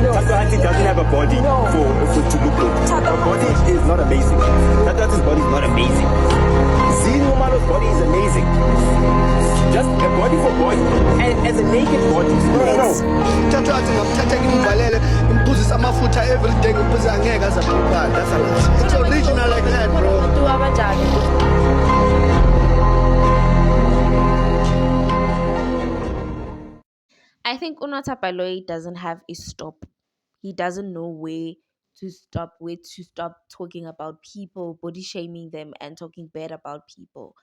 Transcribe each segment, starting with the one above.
Tato Hati doesn't have a body for to look good. Her body is not amazing. Tato Hati's body is not amazing. Zino Malo's body is amazing. Just a body for body. And as a naked body. No. Tato Hati ngamthatha ngimvalele imphuzisa amafutha every day ngimbuza angeke azaphuka. That's a it's original like that, bro. I think Unota Baloyi doesn't have a stop. He doesn't know where to stop talking about people, body shaming them, and talking bad about people.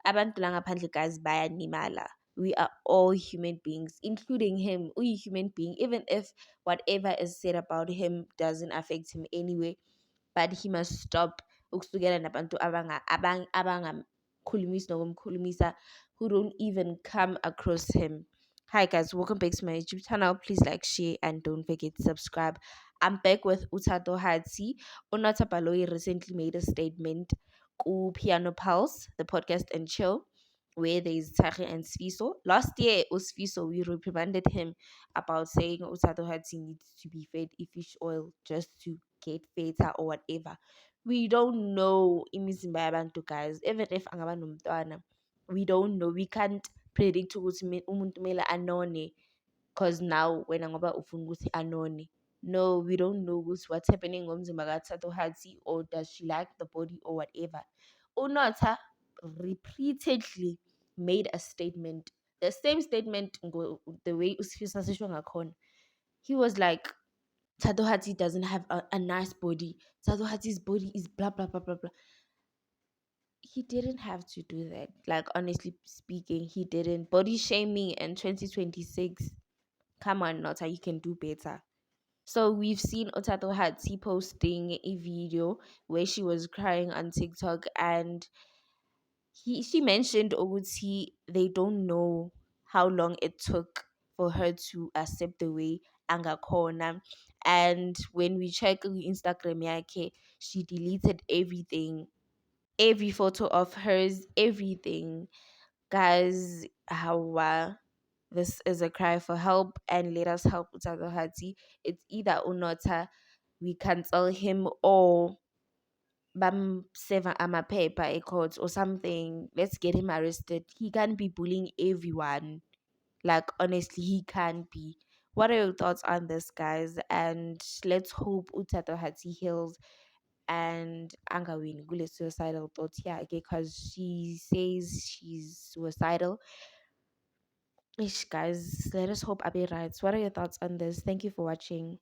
Abantu la ngaphandle, guys, bayanimala. We are all human beings, including him. We human being, even if whatever is said about him doesn't affect him anyway. But he must stop ukusukela nabantu abangamkhulumisi nokumkhulumisa who don't even come across him. Hi guys, welcome back to my YouTube channel. Please like, share, and don't forget to subscribe. I'm back with Uthato Hati. Unota Baloyi recently made a statement ku Piano Pulse, the podcast and chill, where there is Tari and Sfiso. Last year, Sfiso, we reprimanded him about saying Uthato Hati needs to be fed fish oil just to get fatter or whatever. We don't know imizimba yabantu, guys. Even if angaba nomntwana, we don't know. We can't predict ukuthi umuntu kumele anone because now wena ngoba ufuna ukuthi anone. No, we don't know what's happening ngomzimba kaThato Hati, or does she like the body or whatever. Unota repeatedly made a statement, the same statement the way uSifisa sisho ngakhona. He was like, Thato Hati doesn't have a nice body. Thato Hati's body is blah blah blah blah blah. He didn't have to do that. Like, honestly speaking, he didn't. Body shaming in 2026. Come on, Nota, you can do better. So we've seen Otato Hati posting a video where she was crying on TikTok, and she mentioned Oguti, they don't know how long it took for her to accept the way angakhona. And when we check Instagram yake, she deleted everything, every photo of hers, everything. Guys, how this is a cry for help, and let us help Uthato Hati. It's either Unota, we cancel him, or bam seva amaphepha a court or something. Let's get him arrested. He can't be bullying everyone. Like, honestly, he can't be. What are your thoughts on this, guys? And let's hope Uthato Hati heals and angawini kule suicidal thoughts. Yeah, because she says she's suicidal. Ish, guys, let us hope Abby writes. What are your thoughts on this? Thank you for watching.